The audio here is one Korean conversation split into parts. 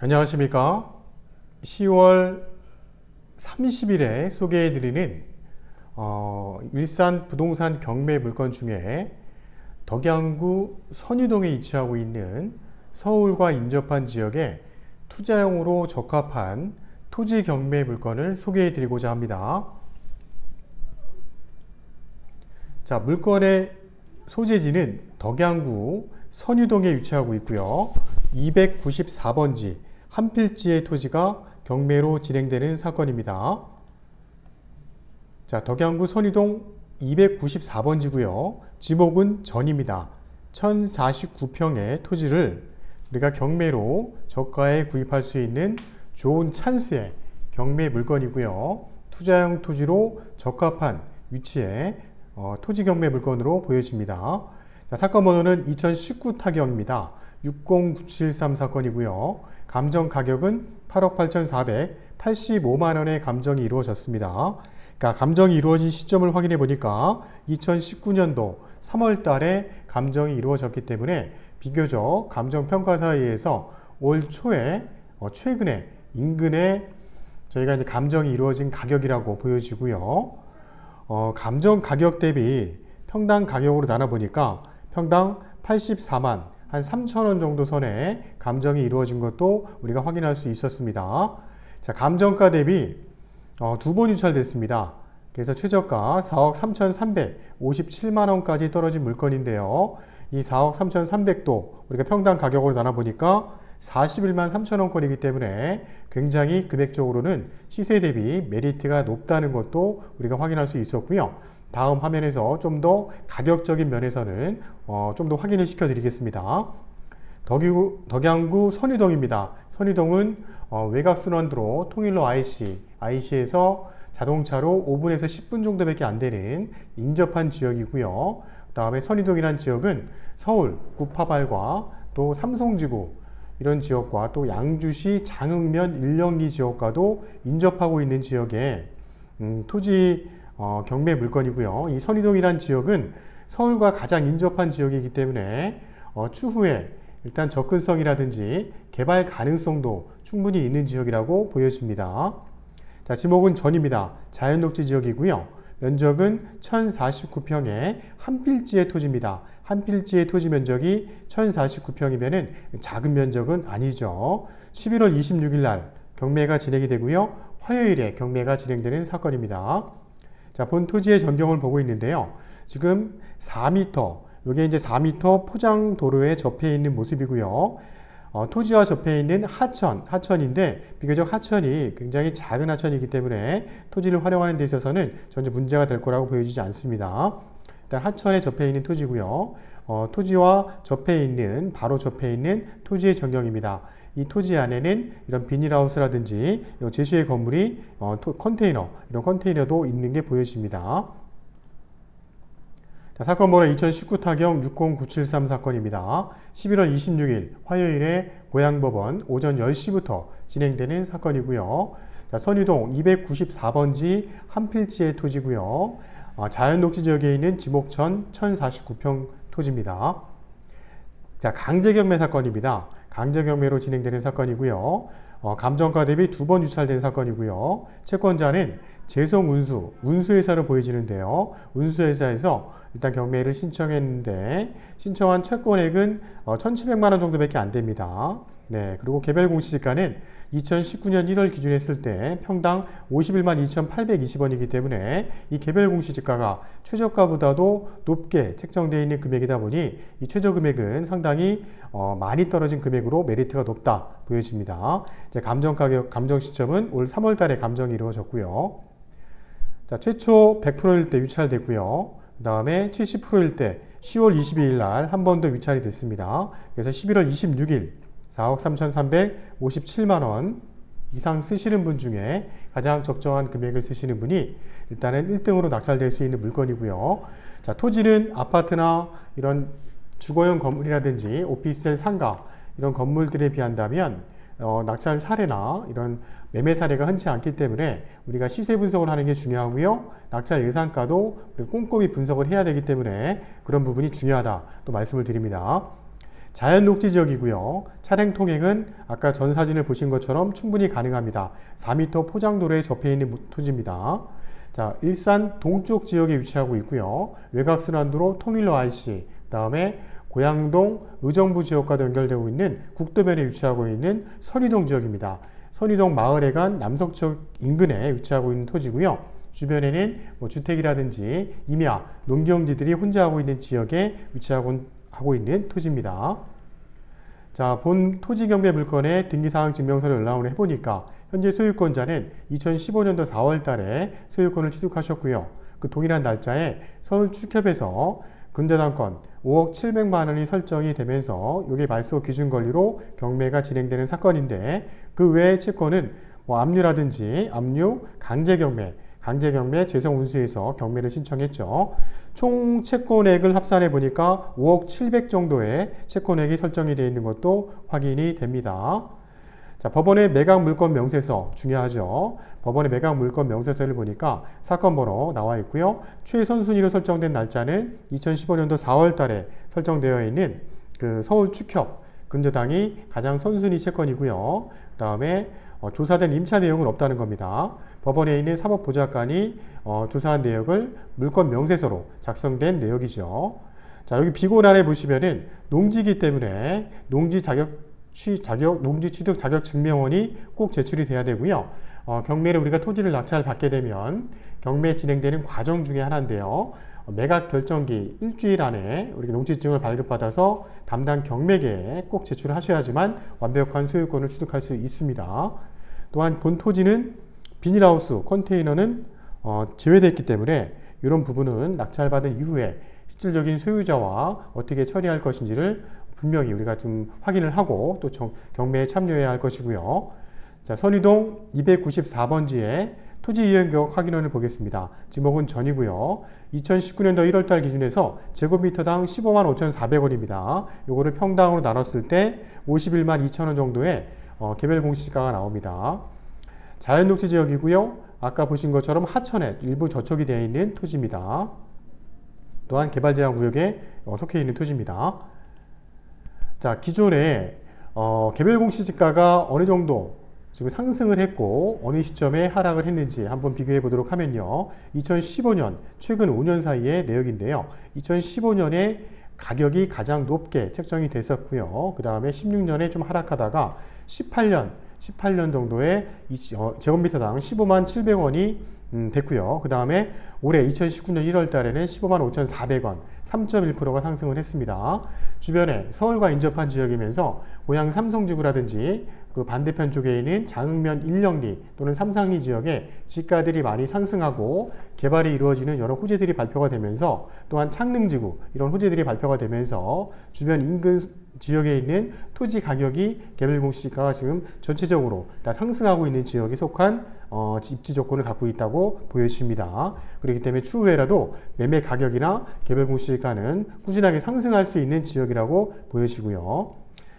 안녕하십니까. 10월 30일에 소개해드리는 일산 부동산 경매 물건 중에 덕양구 선유동에 위치하고 있는 서울과 인접한 지역에 투자용으로 적합한 토지 경매 물건을 소개해드리고자 합니다. 자, 물건의 소재지는 덕양구 선유동에 위치하고 있고요. 294번지 한 필지의 토지가 경매로 진행되는 사건입니다. 자, 덕양구 선유동 294번지고요. 지목은 전입니다. 1049평의 토지를 우리가 경매로 저가에 구입할 수 있는 좋은 찬스의 경매 물건이고요. 투자용 토지로 적합한 위치의 토지 경매 물건으로 보여집니다. 자, 사건 번호는 2019 타경입니다. 60973 사건이고요. 감정 가격은 8억 8,485만원의 감정이 이루어졌습니다. 그러니까 감정이 이루어진 시점을 확인해 보니까 2019년도 3월 달에 감정이 이루어졌기 때문에 비교적 감정평가사에 의해서 올 초에 최근에 인근에 저희가 이제 감정이 이루어진 가격이라고 보여지고요. 감정 가격 대비 평당 가격으로 나눠보니까 평당 84만 한 3,000원 정도 선에 감정이 이루어진 것도 우리가 확인할 수 있었습니다. 자, 감정가 대비 두 번 유찰됐습니다. 그래서 최저가 4억 3,357만원까지 떨어진 물건인데요. 이 4억 3,300도 우리가 평당 가격으로 나눠보니까 41만 3천원권이기 때문에 굉장히 금액적으로는 시세 대비 메리트가 높다는 것도 우리가 확인할 수 있었고요. 다음 화면에서 좀 더 가격적인 면에서는 좀 더 확인을 시켜 드리겠습니다. 덕양구 선유동입니다. 선유동은 외곽순환도로 통일로 IC에서 자동차로 5분에서 10분 정도밖에 안 되는 인접한 지역이고요. 그 다음에 선유동이라는 지역은 서울, 구파발과 또 삼성지구 이런 지역과 또 양주시 장흥면 일령리 지역과도 인접하고 있는 지역에 토지 경매 물건이고요. 이 선유동이란 지역은 서울과 가장 인접한 지역이기 때문에 추후에 일단 접근성이라든지 개발 가능성도 충분히 있는 지역이라고 보여집니다. 자, 지목은 전입니다. 자연녹지 지역이고요. 면적은 1049평의 한 필지의 토지입니다. 한 필지의 토지 면적이 1049평이면 작은 면적은 아니죠. 11월 26일 날 경매가 진행이 되고요. 화요일에 경매가 진행되는 사건입니다. 자, 본 토지의 전경을 보고 있는데요. 지금 4m, 이게 이제 4m 포장 도로에 접해 있는 모습이고요. 토지와 접해 있는 하천인데 비교적 하천이 굉장히 작은 하천이기 때문에 토지를 활용하는 데 있어서는 전혀 문제가 될 거라고 보여지지 않습니다. 일단 하천에 접해 있는 토지고요. 토지와 접해 있는 바로 접해 있는 토지의 전경입니다. 이 토지 안에는 이런 비닐하우스라든지 제시의 건물이 컨테이너, 이런 컨테이너도 있는 게 보여집니다. 자, 사건 번호 2019 타경 60973 사건입니다. 11월 26일 화요일에 고양법원 오전 10시부터 진행되는 사건이고요. 자, 선유동 294번지 한 필지의 토지고요. 자연녹지 지역에 있는 지목천 1049평 토지입니다. 자, 강제경매 사건입니다. 강제경매로 진행되는 사건이고요. 감정가 대비 두 번 유찰된 사건이고요. 채권자는 재송운수, 운수회사로 보여지는데요. 운수회사에서 일단 경매를 신청했는데 신청한 채권액은 1,700만원 정도밖에 안 됩니다. 네, 그리고 개별 공시지가는 2019년 1월 기준 했을 때 평당 51만 2,820원이기 때문에 이 개별 공시지가가 최저가보다도 높게 책정되어 있는 금액이다 보니 이 최저 금액은 상당히 많이 떨어진 금액으로 메리트가 높다 보여집니다. 이제 감정 가격, 감정 시점은 올 3월 달에 감정이 이루어졌고요. 자, 최초 100%일 때 유찰됐고요. 그 다음에 70%일 때 10월 22일 날 한 번 더 유찰이 됐습니다. 그래서 11월 26일 4억 3,357만원 이상 쓰시는 분 중에 가장 적정한 금액을 쓰시는 분이 일단은 1등으로 낙찰될 수 있는 물건이고요. 자, 토지는 아파트나 이런 주거용 건물이라든지 오피스텔 상가 이런 건물들에 비한다면 낙찰 사례나 이런 매매 사례가 흔치 않기 때문에 우리가 시세 분석을 하는 게 중요하고요. 낙찰 예상가도 꼼꼼히 분석을 해야 되기 때문에 그런 부분이 중요하다 또 말씀을 드립니다. 자연 녹지 지역이고요. 차량 통행은 아까 전 사진을 보신 것처럼 충분히 가능합니다. 4m 포장도로에 접해 있는 토지입니다. 자, 일산 동쪽 지역에 위치하고 있고요. 외곽순환도로 통일로 IC, 그다음에 고양동 의정부 지역과도 연결되고 있는 국도변에 위치하고 있는 선의동 지역입니다. 선의동 마을회관 남석역 인근에 위치하고 있는 토지고요. 주변에는 주택이라든지 임야, 농경지들이 혼재하고 있는 지역에 위치하고 있는 토지입니다. 자, 본 토지경매 물건의 등기사항 증명서를 연락을 해보니까 현재 소유권자는 2015년도 4월 달에 소유권을 취득하셨고요. 그 동일한 날짜에 서울축협에서 근저당권 5억 700만 원이 설정이 되면서 이게 말소 기준 권리로 경매가 진행되는 사건인데, 그 외의 채권은 압류라든지 압류, 강제경매 재성운수에서 경매를 신청했죠. 총 채권액을 합산해 보니까 5억 700 정도의 채권액이 설정이 되어 있는 것도 확인이 됩니다. 자, 법원의 매각 물건 명세서 중요하죠. 법원의 매각 물건 명세서를 보니까 사건 번호 나와 있고요. 최선순위로 설정된 날짜는 2015년도 4월 달에 설정되어 있는 그 서울축협 근저당이 가장 선순위 채권이고요. 그 다음에 조사된 임차 내용은 없다는 겁니다. 법원에 있는 사법보좌관이 조사한 내역을 물건 명세서로 작성된 내역이죠. 자, 여기 비고란에 보시면은 농지이기 때문에 농지 취득 자격 증명원이 꼭 제출이 돼야 되고요. 경매를 우리가 토지를 낙찰받게 되면 경매 진행되는 과정 중에 하나인데요. 매각 결정기 일주일 안에 우리가 농지증을 발급받아서 담당 경매계에 꼭 제출하셔야지만 완벽한 소유권을 취득할 수 있습니다. 또한 본 토지는 비닐하우스, 컨테이너는 제외되어 있기 때문에 이런 부분은 낙찰받은 이후에 실질적인 소유자와 어떻게 처리할 것인지를 분명히 우리가 좀 확인을 하고 또 경매에 참여해야 할 것이고요. 자, 선의동 294번지에 토지 이용격 확인원을 보겠습니다. 지목은 전이고요. 2019년도 1월달 기준에서 제곱미터당 15만 5,400원입니다. 요거를 평당으로 나눴을 때 51만 2천원 정도의 개별 공시가가 나옵니다. 자연녹지 지역이고요. 아까 보신 것처럼 하천에 일부 저촉이 되어 있는 토지입니다. 또한 개발제한구역에 속해 있는 토지입니다. 자, 기존에 개별 공시지가가 어느 정도 지금 상승을 했고 어느 시점에 하락을 했는지 한번 비교해 보도록 하면요. 2015년 최근 5년 사이의 내역인데요. 2015년에 가격이 가장 높게 책정이 됐었고요. 그 다음에 16년에 좀 하락하다가 18년 정도에 제곱미터당 15만 700원이 됐고요. 그 다음에 올해 2019년 1월 달에는 15만 5,400원, 3.1%가 상승을 했습니다. 주변에 서울과 인접한 지역이면서 고양 삼성지구라든지 그 반대편 쪽에 있는 장흥면 1영리 또는 삼상리 지역에 지가들이 많이 상승하고 개발이 이루어지는 여러 호재들이 발표가 되면서, 또한 창릉지구 이런 호재들이 발표가 되면서 주변 인근 지역에 있는 토지 가격이 개별 공시지가가 지금 전체적으로 다 상승하고 있는 지역에 속한 입지 조건을 갖고 있다고 보여집니다. 그렇기 때문에 추후에라도 매매 가격이나 개별 공시지가는 꾸준하게 상승할 수 있는 지역이라고 보여지고요.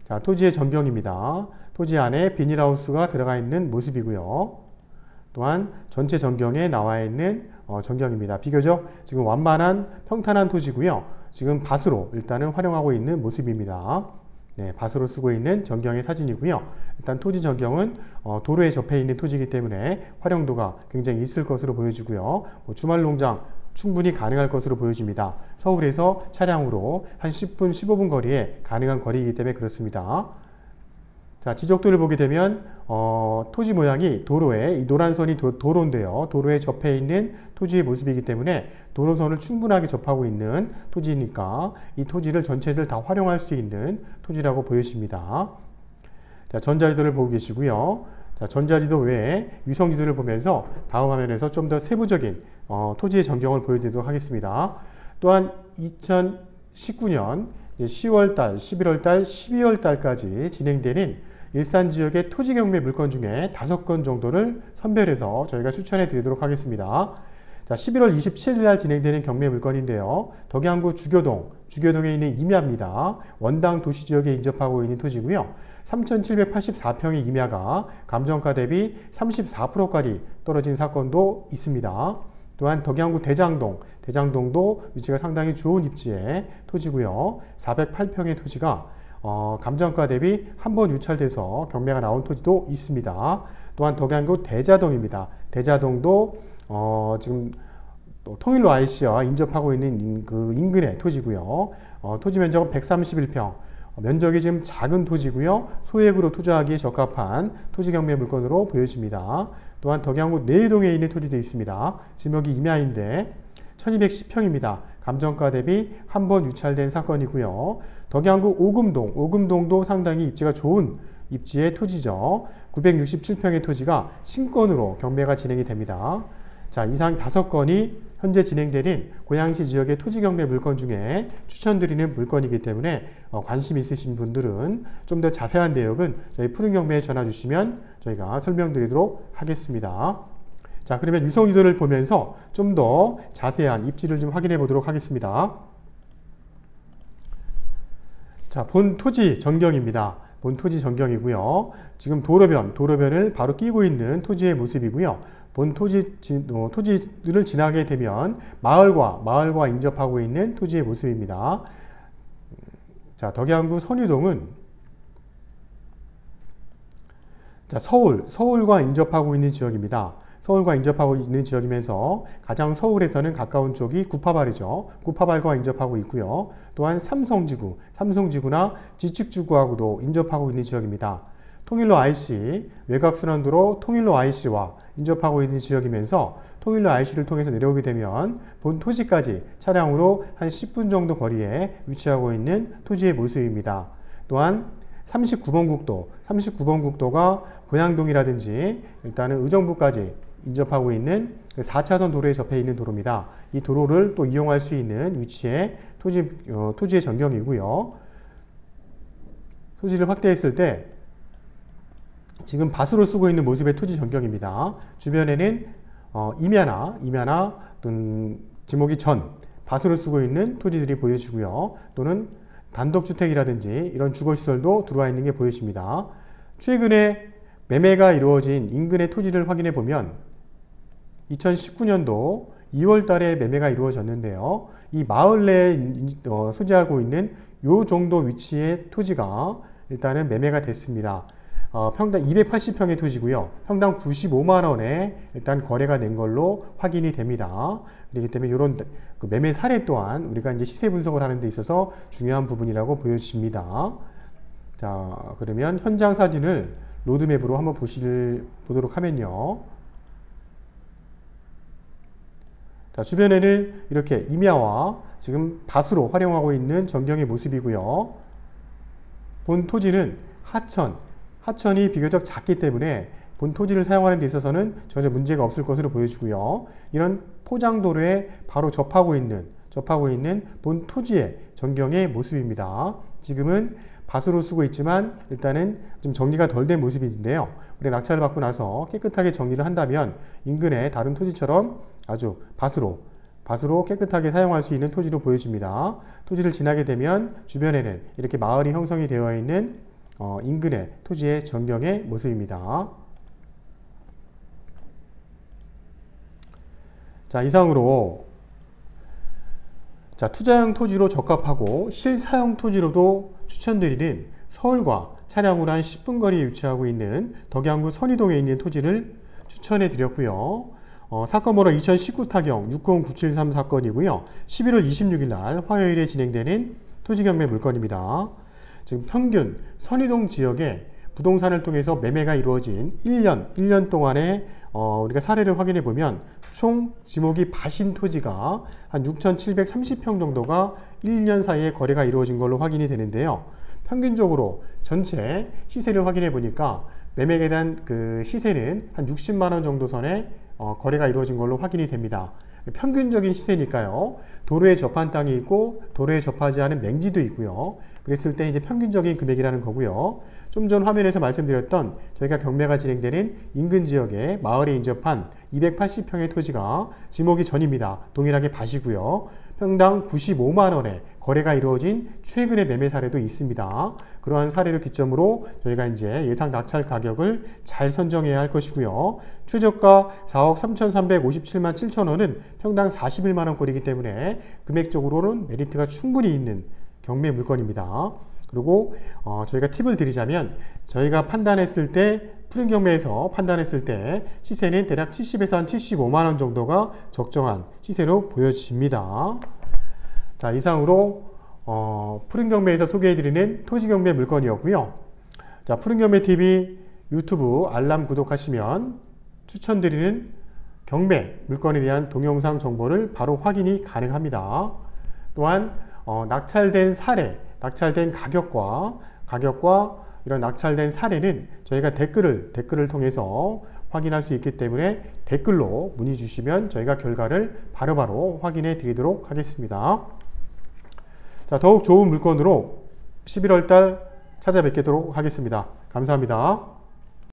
자, 토지의 전경입니다. 토지 안에 비닐하우스가 들어가 있는 모습이고요. 또한 전체 전경에 나와 있는 전경입니다. 비교적 지금 완만한 평탄한 토지고요. 지금 밭으로 일단은 활용하고 있는 모습입니다. 네, 밭으로 쓰고 있는 전경의 사진이고요. 일단 토지 전경은 도로에 접해 있는 토지이기 때문에 활용도가 굉장히 있을 것으로 보여지고요. 주말 농장 충분히 가능할 것으로 보여집니다. 서울에서 차량으로 한 10분, 15분 거리에 가능한 거리이기 때문에 그렇습니다. 자, 지적도를 보게 되면 토지 모양이 도로에, 이 노란 선이 도로인데요. 도로에 접해 있는 토지의 모습이기 때문에 도로선을 충분하게 접하고 있는 토지니까 이 토지를 전체를 다 활용할 수 있는 토지라고 보여집니다. 자, 전자지도를 보고 계시고요. 자, 전자지도 외에 위성지도를 보면서 다음 화면에서 좀 더 세부적인 토지의 전경을 보여드리도록 하겠습니다. 또한 2019년 10월달, 11월달, 12월달까지 진행되는 일산 지역의 토지 경매 물건 중에 5건 정도를 선별해서 저희가 추천해 드리도록 하겠습니다. 자, 11월 27일 날 진행되는 경매 물건인데요. 덕양구 주교동에 있는 임야입니다. 원당 도시 지역에 인접하고 있는 토지고요. 3,784평의 임야가 감정가 대비 34%까지 떨어진 사건도 있습니다. 또한 덕양구 대장동도 위치가 상당히 좋은 입지의 토지고요. 408평의 토지가 감정가 대비 한 번 유찰돼서 경매가 나온 토지도 있습니다. 또한 덕양구 대자동입니다. 대자동도 지금 통일로 IC와 인접하고 있는 그 인근의 토지고요. 토지 면적은 131평. 면적이 지금 작은 토지고요. 소액으로 투자하기에 적합한 토지 경매 물건으로 보여집니다. 또한 덕양구 내동에 있는 토지도 있습니다. 지목이 임야인데 1210평입니다. 감정가 대비 한 번 유찰된 사건이고요. 덕양구 오금동도 상당히 입지가 좋은 입지의 토지죠. 967평의 토지가 신건으로 경매가 진행이 됩니다. 자, 이상 5건이 현재 진행되는 고양시 지역의 토지 경매 물건 중에 추천드리는 물건이기 때문에 관심 있으신 분들은 좀 더 자세한 내역은 저희 푸른 경매에 전화 주시면 저희가 설명드리도록 하겠습니다. 자, 그러면 유성유도를 보면서 좀 더 자세한 입지를 좀 확인해 보도록 하겠습니다. 자, 본 토지 전경입니다. 본 토지 전경이고요. 지금 도로변을 바로 끼고 있는 토지의 모습이고요. 본 토지를 지나게 되면 마을과 인접하고 있는 토지의 모습입니다. 자, 덕양구 선유동은 자, 서울과 인접하고 있는 지역입니다. 서울과 인접하고 있는 지역이면서 가장 서울에서는 가까운 쪽이 구파발이죠. 구파발과 인접하고 있고요. 또한 삼성지구나 지축지구하고도 인접하고 있는 지역입니다. 통일로 IC, 외곽순환도로 통일로 IC와 인접하고 있는 지역이면서 통일로 IC를 통해서 내려오게 되면 본 토지까지 차량으로 한 10분 정도 거리에 위치하고 있는 토지의 모습입니다. 또한 39번 국도가 고양동이라든지 일단은 의정부까지 인접하고 있는 4차선 도로에 접해 있는 도로입니다. 이 도로를 또 이용할 수 있는 위치의 토지의 전경이고요. 토지를 확대했을 때 지금 밭으로 쓰고 있는 모습의 토지 전경입니다. 주변에는 임야나 지목이 전 밭으로 쓰고 있는 토지들이 보여지고요. 또는 단독주택이라든지 이런 주거시설도 들어와 있는 게 보여집니다. 최근에 매매가 이루어진 인근의 토지를 확인해 보면 2019년도 2월 달에 매매가 이루어졌는데요. 이 마을 내에 소재하고 있는 요 정도 위치의 토지가 일단은 매매가 됐습니다. 평당 280평의 토지고요. 평당 95만 원에 일단 거래가 된 걸로 확인이 됩니다. 그렇기 때문에 이런 그 매매 사례 또한 우리가 이제 시세 분석을 하는 데 있어서 중요한 부분이라고 보여집니다. 자, 그러면 현장 사진을 로드맵으로 한번 보도록 하면요. 자, 주변에는 이렇게 임야와 지금 밭으로 활용하고 있는 전경의 모습이고요. 본 토지는 하천이 비교적 작기 때문에 본 토지를 사용하는 데 있어서는 전혀 문제가 없을 것으로 보여지고요. 이런 포장도로에 바로 접하고 있는 본 토지의 전경의 모습입니다. 지금은 밭으로 쓰고 있지만 일단은 좀 정리가 덜 된 모습인데요. 우리 낙찰을 받고 나서 깨끗하게 정리를 한다면 인근의 다른 토지처럼 아주 밭으로 깨끗하게 사용할 수 있는 토지로 보여집니다. 토지를 지나게 되면 주변에는 이렇게 마을이 형성이 되어 있는 인근의 토지의 전경의 모습입니다. 자, 이상으로 투자형 토지로 적합하고 실사형 토지로도 추천드리는 서울과 차량으로 한 10분 거리에 위치하고 있는 덕양구 선이동에 있는 토지를 추천해 드렸고요. 사건 번호 2019 타경 60973 사건이고요. 11월 26일 날 화요일에 진행되는 토지 경매 물건입니다. 지금 평균 선이동 지역에 부동산을 통해서 매매가 이루어진 1년 동안에 우리가 사례를 확인해 보면 총 지목이 밭인 토지가 한 6,730평 정도가 1년 사이에 거래가 이루어진 걸로 확인이 되는데요. 평균적으로 전체 시세를 확인해 보니까 매매에 대한 그 시세는 한 60만 원 정도 선에 거래가 이루어진 걸로 확인이 됩니다. 평균적인 시세니까요. 도로에 접한 땅이 있고 도로에 접하지 않은 맹지도 있고요. 그랬을 때 이제 평균적인 금액이라는 거고요. 좀 전 화면에서 말씀드렸던 저희가 경매가 진행되는 인근 지역에 마을에 인접한 280평의 토지가 지목이 전입니다. 동일하게 밭이고요. 평당 95만 원에 거래가 이루어진 최근의 매매 사례도 있습니다. 그러한 사례를 기점으로 저희가 이제 예상 낙찰 가격을 잘 선정해야 할 것이고요. 최저가 4억 3,357만 7천 원은 평당 41만 원꼴이기 때문에 금액적으로는 메리트가 충분히 있는 경매 물건입니다. 그리고 저희가 팁을 드리자면 저희가 판단했을 때 푸른 경매에서 판단했을 때 시세는 대략 70에서 한 75만 원 정도가 적정한 시세로 보여집니다. 자, 이상으로 푸른 경매에서 소개해드리는 토지경매 물건이었고요. 자, 푸른 경매 TV 유튜브 알람 구독하시면 추천드리는 경매 물건에 대한 동영상 정보를 바로 확인이 가능합니다. 또한 낙찰된 사례, 낙찰된 가격과 이런 낙찰된 사례는 저희가 댓글을 통해서 확인할 수 있기 때문에 댓글로 문의 주시면 저희가 결과를 바로바로 확인해 드리도록 하겠습니다. 자, 더욱 좋은 물건으로 11월 달 찾아뵙도록 하겠습니다. 감사합니다.